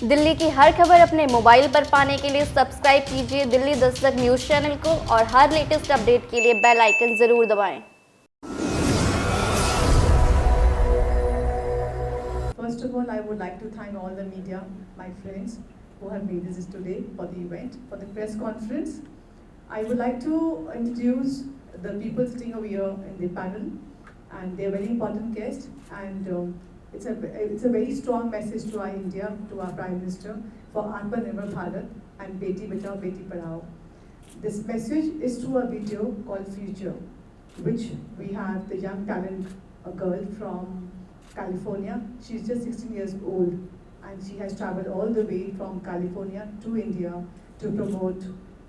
दिल्ली की हर खबर अपने मोबाइल पर पाने के लिए सब्सक्राइब कीजिए दिल्ली दस्तक न्यूज़ चैनल को और हर लेटेस्ट अपडेट के लिए बेल आइकन जरूर दबाएं। First of all, I would like to thank all the media, my friends, who have made this today for the event, for the press conference. I would like to introduce the people sitting over here in the panel, and they're very important guests. And it's a very strong message to our India, to our Prime Minister, for Atmanirbhar Bharat and Beti Bachao, Beti Padhao. This message is through a video called Future, which we have the young talent, a girl from California. She's just 16 years old, and she has traveled all the way from California to India to promote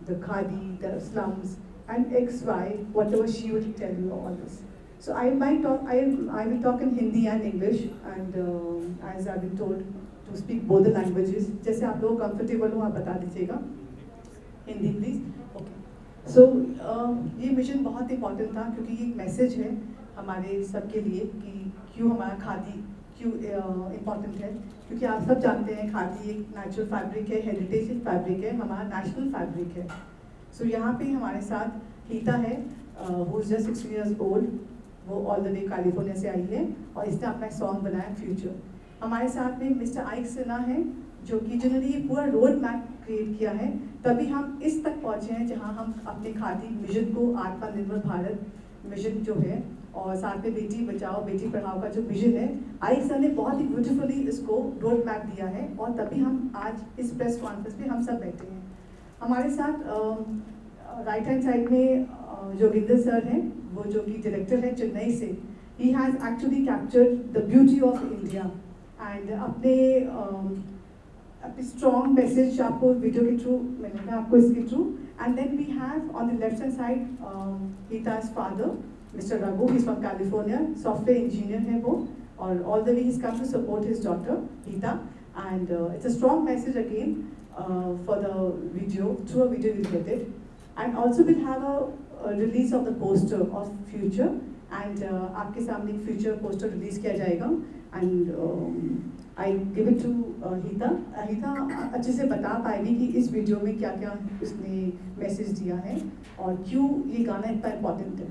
the khadi, the slums, and XY, whatever she will tell you all this. So I will talk in Hindi and English, and as I've been told to speak both the languages. जैसे आप लोग comfortable हो आप बता दीजिएगा. Hindi please. Okay. सो ये mission बहुत important था क्योंकि ये एक मैसेज है हमारे सबके लिए कि क्यों हमारा खादी क्यों इम्पॉर्टेंट है. क्योंकि आप सब जानते हैं खादी एक नेचुरल फैब्रिक है, हेरिटेज फैब्रिक है, हमारा नेशनल फैब्रिक है. सो यहाँ पे हमारे साथ हीता है, who is just 16 years old. वो ऑल द वे कैलिफोर्निया से आई है और इसने अपना सॉन्ग बनाया फ्यूचर. हमारे साथ में मिस्टर आइक सिन्हा है जिन्होंने ये पूरा रोड मैप क्रिएट किया है. तभी हम इस तक पहुँचे हैं जहाँ हम अपने खादी मिशन को, आत्मनिर्भर भारत मिशन जो है, और साथ में बेटी बचाओ बेटी पढ़ाओ का जो विजन है, आइक सर ने बहुत ही ब्यूटीफुली इसको रोड मैप दिया है. और तभी हम आज इस प्रेस कॉन्फ्रेंस में हम सब बैठे हैं. हमारे साथ राइट हैंड साइड में जोगिंदर सर हैं, वो जो कि डायरेक्टर है चेन्नई से. He has actually captured the beauty of India and अपने स्ट्रॉन्ग मैसेज आपको वीडियो के थ्रू मिलेगा, आपको इसके through. And then we have on the left hand side Heeta's father mister Raghu. He is from California, software engineer है वो, और all the way he is come to support his daughter Heeta. And it's a strong message again for the video. Through a video you'll get it. And also we'll have a release of the poster of future, and आपके सामने future poster release किया जाएगा. And I give it to हीता. हीता अच्छे से बता पाएगी कि इस वीडियो में क्या क्या उसने मैसेज दिया है और क्यों ये गाना इतना इम्पोर्टेंट है.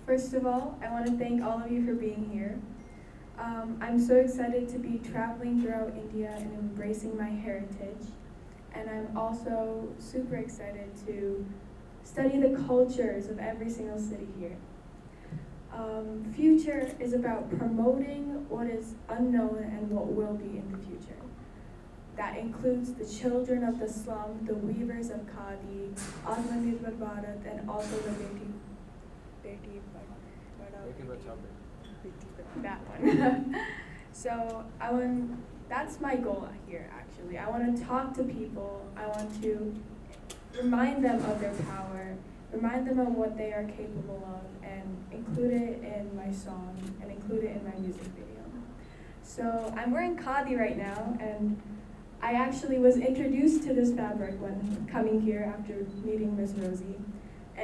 First of all, I want to thank all of you for being here. I'm so excited to be traveling throughout India and embracing my heritage. And I'm also super excited to study the cultures of every single city here. Future is about promoting what is unknown and what will be in the future. That includes the children of the slum, the weavers of khadi, Atmanirbhar Bharat, and also the Beti Bachao. That one. So that's my goal here actually. I want to talk to people. I want to remind them of their power, remind them of what they are capable of, and include it in my song and include it in my music video. So I'm wearing khadi right now, and I actually was introduced to this fabric when coming here after meeting Miss Rosie,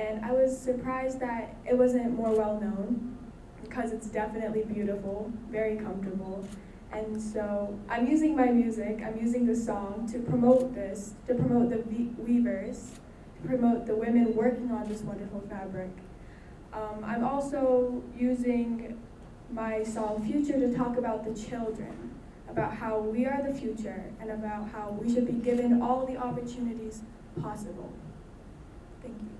and I was surprised that it wasn't more well known, because it's definitely beautiful, very comfortable. And so I'm using my music, I'm using the song to promote this, to promote the weavers, to promote the women working on this wonderful fabric. I'm also using my song Future to talk about the children, about how we are the future, and about how we should be given all the opportunities possible. Thank you.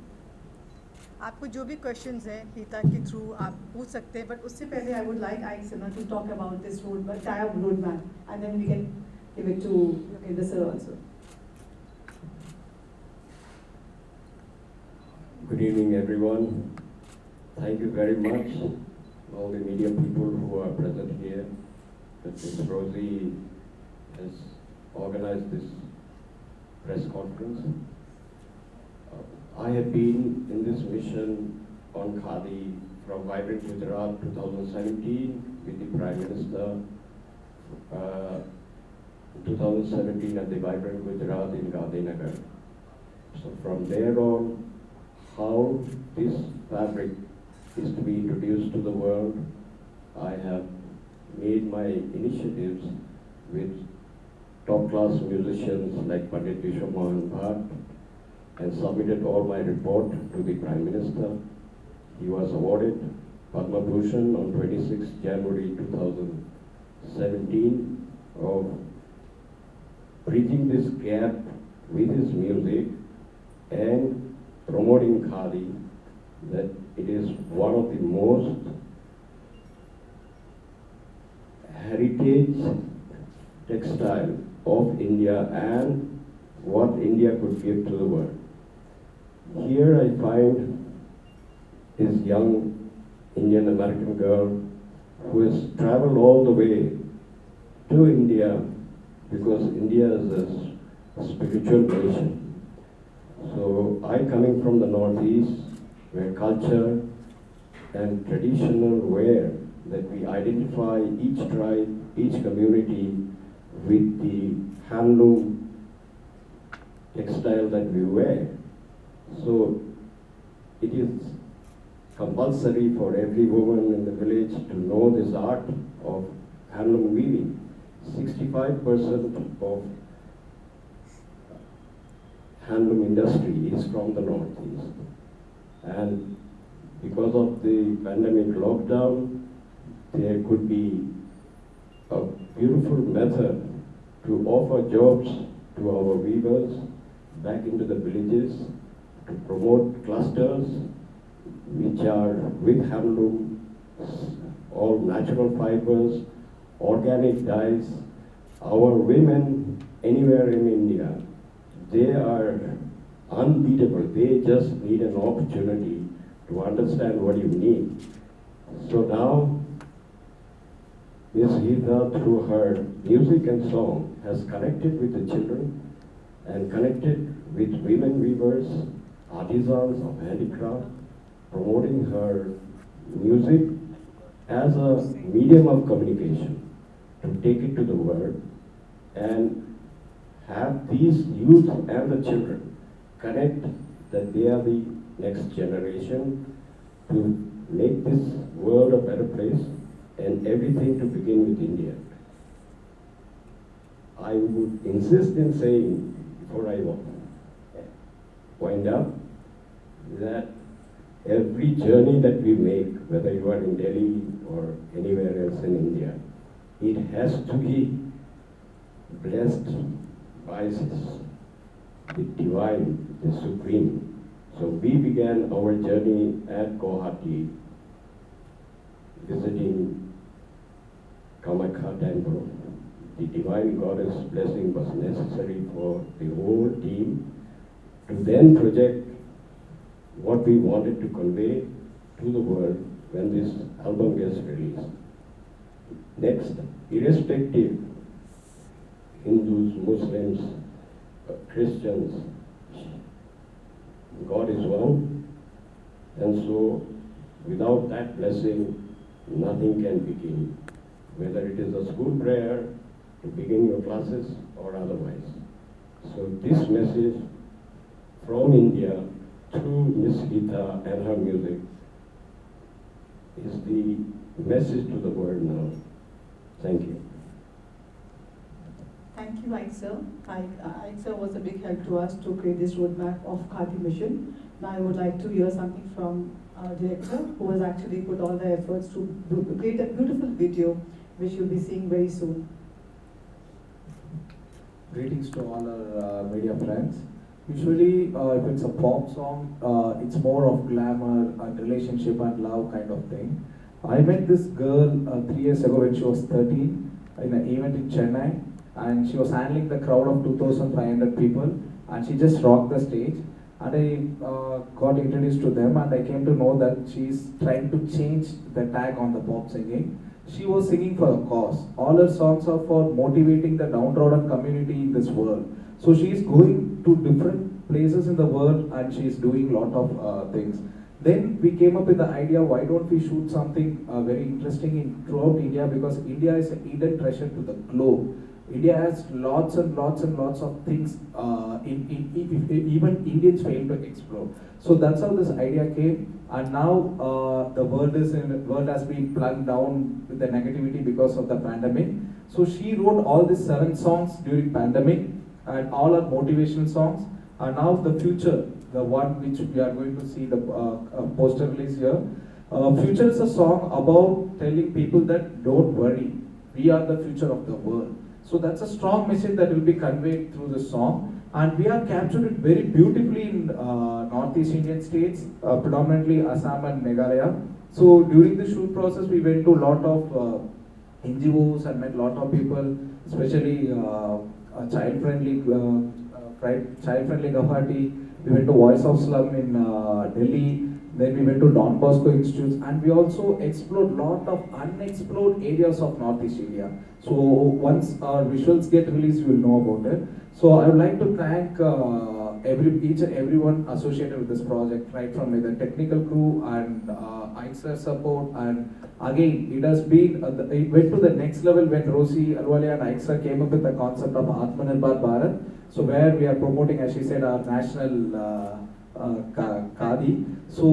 आपको जो भी questions हैं हीता के through आप पूछ सकते हैं, but उससे पहले आई would like Ike Sinha to talk about this road map, and then we can give it to Yogendra sir also. Good evening, everyone. Thank you very much, all the media people who are present here. That Ms. Rosie has organized this press conference. I have been in this mission on Khadi from Vibrant Gujarat 2017 with the Prime Minister. 2017 at the Vibrant Gujarat in Gandhinagar. So from there on, how this fabric is to be introduced to the world, I have made my initiatives world-class musicians like Pandit Vishwa Mohan Bhatt and submitted all my report to the Prime Minister. He was awarded Padma Bhushan on 26 January 2017 of bridging this gap with his music and promoting Khadi, that it is one of the most heritage textile of India and what India could give to the world. Here I find this young Indian American girl who has traveled all the way to India because India is a spiritual nation. So I, coming from the Northeast, where culture and traditional wear, that we identify each tribe, each community with the handloom textile that we wear. So it is compulsory for every woman in the village to know this art of handloom weaving. 65% of handloom industry is from the Northeast. And because of the pandemic lockdown, there could be a beautiful method to offer jobs to our weavers back into the villages, to promote clusters which are with handloom, all natural fibers, organic dyes. Our women anywhere in India, they are unbeatable. They just need an opportunity to understand what you need. So now, Miss Geeta, through her music and song, has connected with the children and connected with women weavers, artisans of handicraft, promoting her music as a medium of communication to take it to the world and have these youth and the children connect that they are the next generation to make this world a better place and everything to begin with India. I would insist in saying, before I wind up, that every journey that we make, whether you are in Delhi or anywhere else in India, it has to be blessed by the divine, the supreme. So we began our journey at Guwahati, visiting Kamakha temple. The divine goddess blessing was necessary for the whole team to then project what we wanted to convey to the world when this album gets released. Next, irrespective, Hindus, Muslims, Christians, God is one, and so without that blessing, nothing can begin, whether it is a school prayer to begin your classes or otherwise. So this message from India through Miss Geeta and her music is the message to the world now. Thank you. Thank you, Aisha. Aisha was a big help to us to create this roadmap of Khadi Mission. Now I would like to hear something from our director, who has actually put all the efforts to create a beautiful video, which you'll be seeing very soon. Greetings to all our media friends. Usually, if it's a pop song, it's more of glamour and relationship and love kind of thing. I met this girl 3 years ago when she was 13 in an event in Chennai, and she was handling the crowd of 2,500 people, and she just rocked the stage. And I got introduced to them, and I came to know that she's trying to change the tag on the pop singing. She was singing for a cause. All her songs are for motivating the downtrodden community in this world. So she is going to different places in the world, and she is doing a lot of things. Then we came up with the idea, why don't we shoot something very interesting throughout India, because India is a hidden treasure to the globe. India has lots and lots and lots of things even Indians fail to explore. So that's how this idea came, and now the world has been plugged down with the negativity because of the pandemic. So she wrote all these 7 songs during pandemic, and all are motivational songs. And now the future, the one which we are going to see the poster release here. Future is a song about telling people that don't worry, we are the future of the world. So that's a strong message that will be conveyed through the song, and we have captured it very beautifully in Northeast Indian states, predominantly Assam and Meghalaya. So during the shoot process, we went to a lot of NGOs and met a lot of people, especially child-friendly Guwahati. We went to Voice of Slum in Delhi. Then we went to Don Bosco Institutes, and we also explored a lot of unexplored areas of Northeast India. So once our visuals get released, you will know about it. So I would like to thank each and everyone associated with this project, right from the technical crew and IXR support. And again, it has been, it went to the next level when Rosie Alwalia and IXR came up with the concept of Atmanirbhar Bharat. So where we are promoting, as she said, our national Khadi. So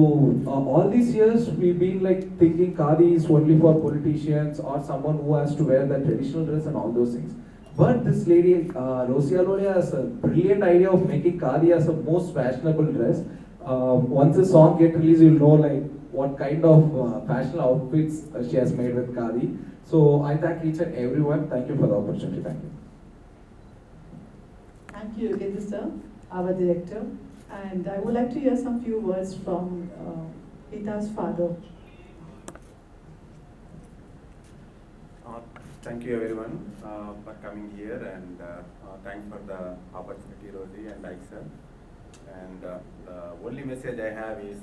all these years we've been like thinking Khadi is only for politicians or someone who has to wear the traditional dress and all those things. But this lady, Rosie Alwalia, has a brilliant idea of making Khadi as a most fashionable dress. Once the song gets released, you'll know like what kind of fashionable outfits she has made with Khadi. So I thank each and everyone. Thank you for the opportunity. Thank you. Thank you, Yogendra sir, our director. And I would like to hear some few words from Hita's father. Thank you everyone for coming here, and thanks for the opportunity, Rosie and Aixa. And the only message I have is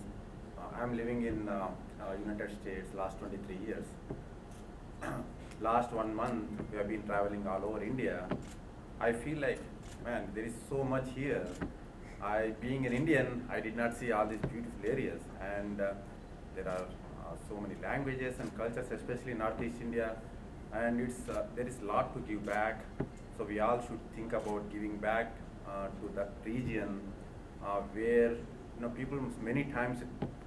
I'm living in United States last 23 years. Last 1 month we have been traveling all over India. I feel like, man, there is so much here. Being an Indian, I did not see all these beautiful areas, and there are so many languages and cultures, especially in Northeast India, and there is a lot to give back. So we all should think about giving back to that region where people many times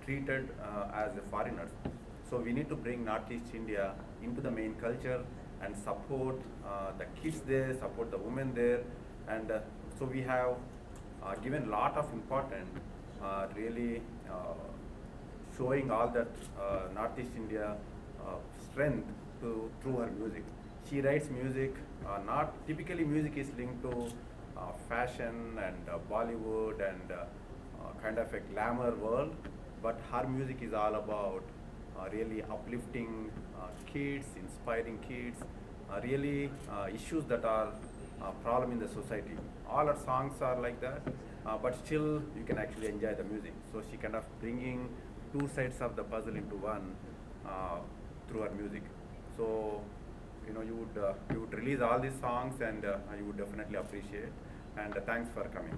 treated as foreigners. So we need to bring Northeast India into the main culture and support the kids there, support the women there, and so we have given a lot of importance, really showing all that Northeast India strength through her music. She writes music, not typically music is linked to fashion and Bollywood and kind of a glamour world, but her music is all about really uplifting kids, inspiring kids, really issues that are a problem in the society. All her songs are like that, but still you can actually enjoy the music. So she kind of bringing 2 sides of the puzzle into one through her music. So you would release all these songs, and you would definitely appreciate. And thanks for coming.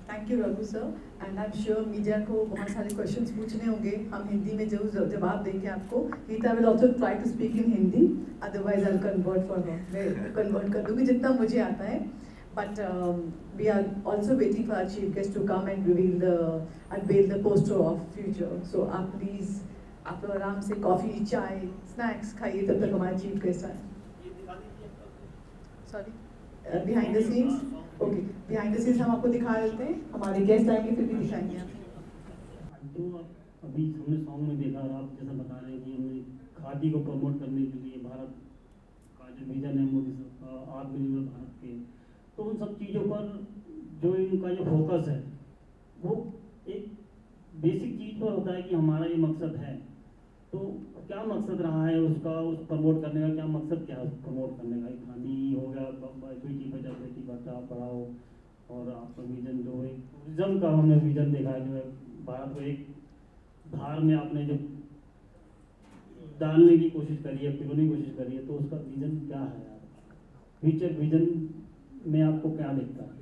Thank you, Raghu sir. And I'm sure media को बहुत सारे questions पूछने होंगे. हम हिंदी में जरूर जवाब देंगे आपको. Hita will also try to speak in Hindi. Otherwise, I'll convert for her. मैं convert कर दूँगी जितना मुझे आता है. But we are also waiting for our chief guest to come and unveil the poster of future. So आप please आप लोग आराम से coffee, चाय, snacks खाइए तब तक हमारे chief guest आए. Sorry, behind the scenes. Okay, behind the scenes हम आपको दिखा देते हैं. हमारे गेस्ट आएंगे फिर भी दिखाएंगे आप. तो अभी हमने सॉन्ग में देखा, और आप जैसा बता रहे हैं कि हमने खादी को प्रमोट करने के लिए भारत का जो विजन है मोदी साहब आत्मनिर्भर भारत के, तो उन सब चीज़ों पर जो इनका जो फोकस है वो एक बेसिक चीज़ पर होता है कि हमारा ये मकसद है. तो क्या मकसद रहा है उसका, उस प्रमोट करने का क्या मकसद, क्या है प्रमोट करने का? खादी हो गया, बेटी बचाओ बेटी पढ़ाओ, और आपका विजन जो है टूरिज्म का हमने विजन देखा है, जो है भारत को एक धार में आपने जो डालने की कोशिश करी है, पिरोने की कोशिश करी है, तो उसका विजन क्या है यार? फ्यूचर विजन में आपको क्या दिखता है?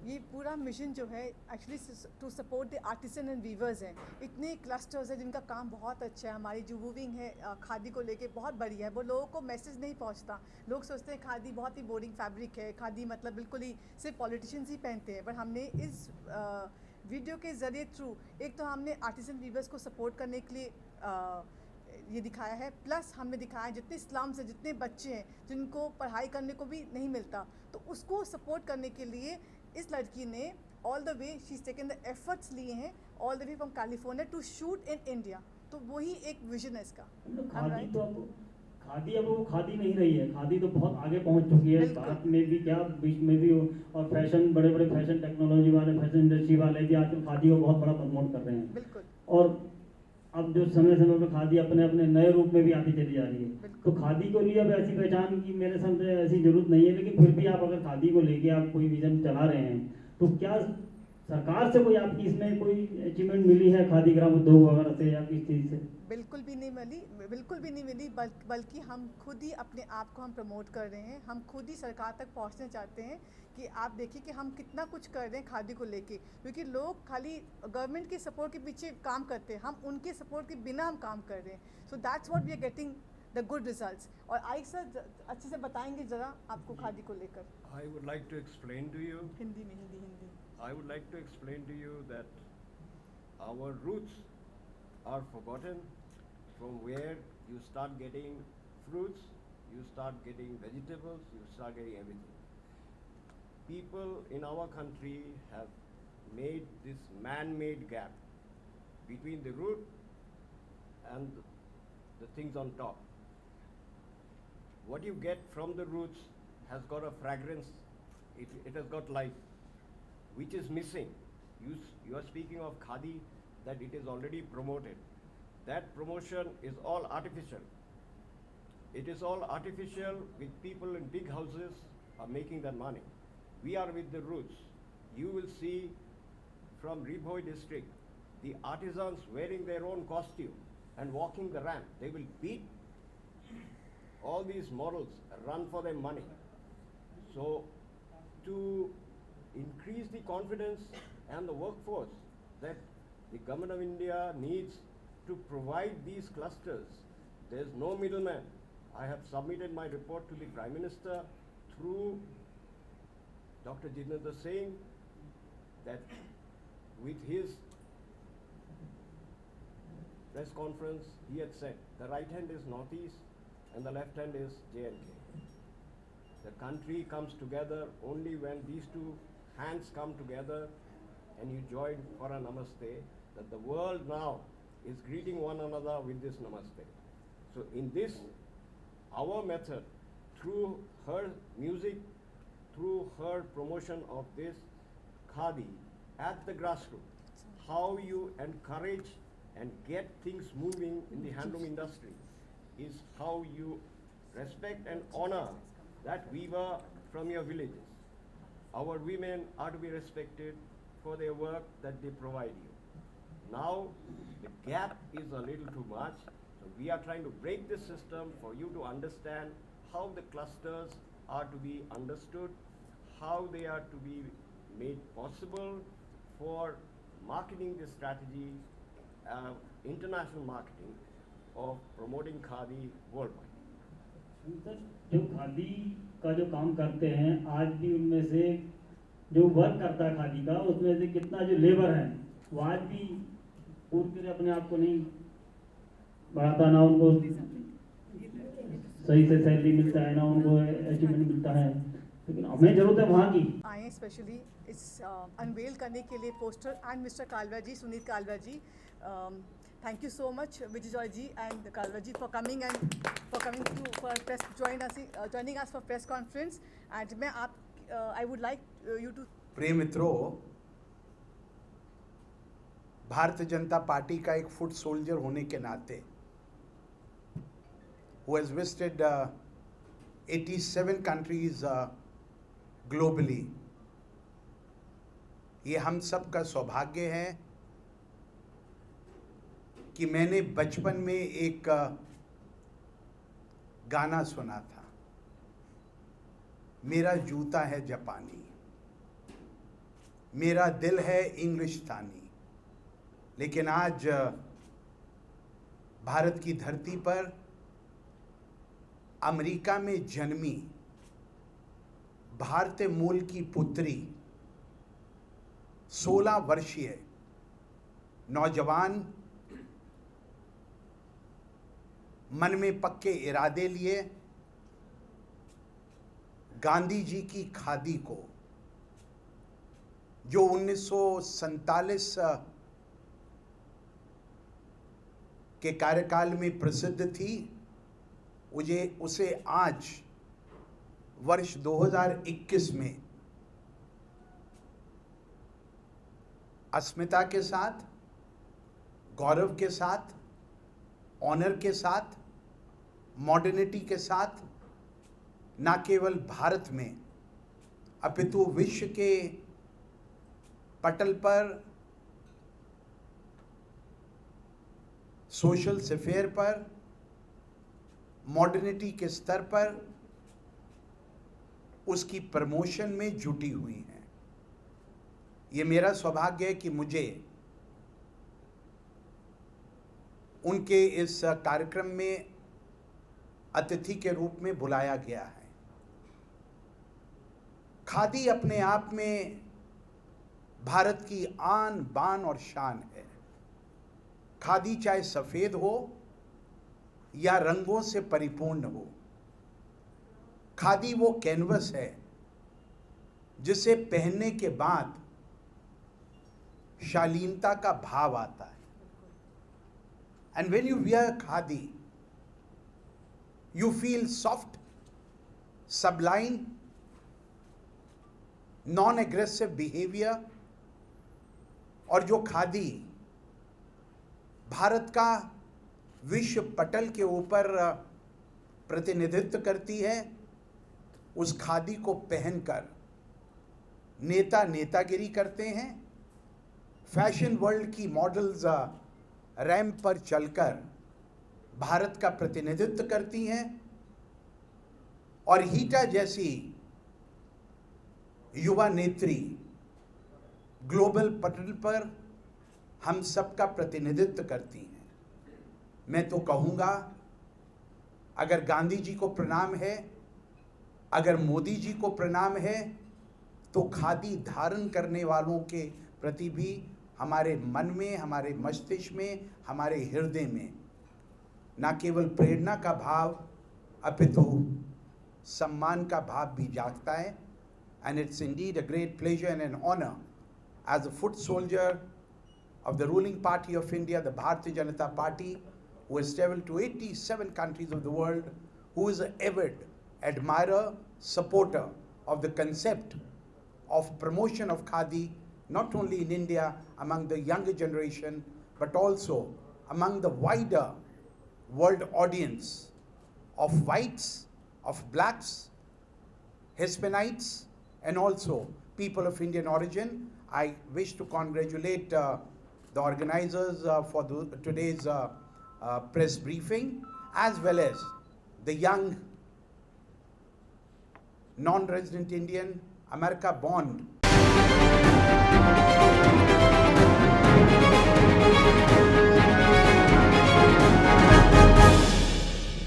ये पूरा मिशन जो है actually to support the artisan and weavers हैं. इतने क्लस्टर्स हैं जिनका काम बहुत अच्छा है. हमारी जो वूविंग है खादी को लेके बहुत बढ़िया है. वो लोगों को मैसेज नहीं पहुंचता. लोग सोचते हैं खादी बहुत ही बोरिंग फैब्रिक है, खादी मतलब बिल्कुल ही सिर्फ पॉलिटिशियंस ही पहनते हैं. बट हमने इस वीडियो के ज़रिए थ्रू एक तो हमने आर्टिसन वीवर्स को सपोर्ट करने के लिए ये दिखाया है, प्लस हमने दिखाया है जितने स्लम्स हैं, जितने बच्चे हैं जिनको पढ़ाई करने को भी नहीं मिलता, तो उसको सपोर्ट करने के लिए इस लड़की ने all the way she is taken the efforts लिए हैं all the way from California to shoot in India. तो वही एक विजन है इसका। खादी अब वो खादी नहीं रही है, खादी तो बहुत आगे पहुंच चुकी है, भारत में भी क्या बीच में भी हो, और फैशन बड़े बड़े फैशन टेक्नोलॉजी वाले, फैशन इंडस्ट्री वाले भी आजकल खादी को बहुत बड़ा प्रमोट कर रहे हैं। बिल्कुल। और अब जो समय समय पर खादी अपने अपने नए रूप में भी आती चली जा रही है, तो खादी को लिए अब ऐसी पहचान की मेरे समझे ऐसी जरूरत नहीं है, लेकिन फिर भी आप अगर खादी को लेके आप कोई विजन चला रहे हैं, तो क्या सरकार से कोई आपकी इसमें कोई अचीवमेंट मिली है खादी ग्राम उद्योग वगैरह से या किस चीज़ से? बिल्कुल भी नहीं मिली, बल्कि हम खुद ही अपने आप को हम प्रमोट कर रहे हैं। हम खुद ही सरकार तक पहुंचना चाहते हैं कि आप देखिए कि हम कितना कुछ कर रहे हैं खादी को लेके, क्योंकि लोग खाली गवर्नमेंट के सपोर्ट के पीछे काम करते हैं, हम उनके सपोर्ट के बिना हम काम कर रहे हैं। So that's what we are getting the good results. और आई सर अच्छे से बताएंगे ज़रा आपको खादी को लेकर। I would like to explain to you. Hindi. I would like to explain to you that our roots are forgotten. From where you start getting fruits, you start getting vegetables, you start getting everything. People in our country have made this man-made gap between the root and the things on top. What you get from the roots has got a fragrance, it has got life, which is missing. You are speaking of khadi, that it is already promoted. That promotion is all artificial. It is all artificial with people in big houses are making that money. We are with the roots. You will see from Ribhoi district, the artisans wearing their own costume and walking the ramp. They will beat all these models, run for their money. So to increase the confidence and the workforce that the government of India needs to provide these clusters, there's no middleman. I have submitted my report to the Prime Minister through Dr. Jitendra Singh, that with his press conference he had said the right hand is Northeast and the left hand is J&K. The country comes together only when these two hands come together and you join for a namaste, that the world now is greeting one another with this namaste. So in this, our method, through her music, through her promotion of this khadi at the grassroots, how you encourage and get things moving in the handloom industry is how you respect and honor that weaver from your villages. Our women are to be respected for their work that they provide you. Now, the gap is a little too much, so we are trying to break this system for you to understand how the clusters are to be understood, how they are to be made possible for marketing this strategy, international marketing of promoting khadi worldwide. Sir, जो खादी का जो काम करते हैं आज भी उनमें से जो वर्क करता है खादी का, उसमें से कितना जो लेबर है वो आज भी पूरी तरह अपने आप को नहीं बढ़ाता, ना उनको सही से सैलरी मिलता है, ना उनको अचीवमेंट मिलता है, लेकिन हमें जरूरत है वहाँ की। आए स्पेशली इस अनवेल करने के लिए पोस्टर एंड मिस्टर कालवा ji, Sunil Kalwa ji, thank you so much Vijay Joy ji and Kalwa ji for coming for press joining us for press conference। And मैं आप I would like you to. प्रिय मित्रों, भारतीय जनता पार्टी का एक फुट सोल्जर होने के नाते who has visited 87 countries globally, ये हम सब का सौभाग्य है कि मैंने बचपन में एक गाना सुना था, मेरा जूता है जापानी, मेरा दिल है इंग्लिशतानी। लेकिन आज भारत की धरती पर अमेरिका में जन्मी भारतीय मूल की पुत्री 16 वर्षीय नौजवान मन में पक्के इरादे लिए गांधी जी की खादी को, जो 1947 के कार्यकाल में प्रसिद्ध थी, उसे आज वर्ष 2021 में अस्मिता के साथ, गौरव के साथ, ऑनर के साथ, मॉडर्निटी के साथ न केवल भारत में अपितु विश्व के पटल पर, सोशल स्फीयर पर, मॉडर्निटी के स्तर पर उसकी प्रमोशन में जुटी हुई हैं। ये मेरा सौभाग्य है कि मुझे उनके इस कार्यक्रम में अतिथि के रूप में बुलाया गया है। खादी अपने आप में भारत की आन बान और शान है। खादी चाहे सफ़ेद हो या रंगों से परिपूर्ण हो, खादी वो कैनवस है जिसे पहनने के बाद शालीनता का भाव आता है। And when you wear khadi, you feel soft, sublime, non-aggressive behavior। और जो खादी भारत का विश्व पटल के ऊपर प्रतिनिधित्व करती है, उस खादी को पहनकर नेता नेतागिरी करते हैं, फैशन वर्ल्ड की मॉडल्स रैंप पर चलकर भारत का प्रतिनिधित्व करती हैं, और हीटा जैसी युवा नेत्री ग्लोबल पटल पर हम सबका प्रतिनिधित्व करती हैं। मैं तो कहूँगा, अगर गांधी जी को प्रणाम है, अगर मोदी जी को प्रणाम है, तो खादी धारण करने वालों के प्रति भी हमारे मन में, हमारे मस्तिष्क में, हमारे हृदय में न केवल प्रेरणा का भाव अपितु सम्मान का भाव भी जागता है। And it's indeed a great pleasure and an honour as a foot soldier of the ruling party of India, the Bharatiya Janata Party, who has traveled to 87 countries of the world, who is an avid admirer, supporter of the concept of promotion of Khadi, not only in India among the younger generation, but also among the wider world audience of whites, of blacks, Hispanites, and also people of Indian origin. I wish to congratulate the organizers for today's press briefing, as well as the young non-resident Indian, America-born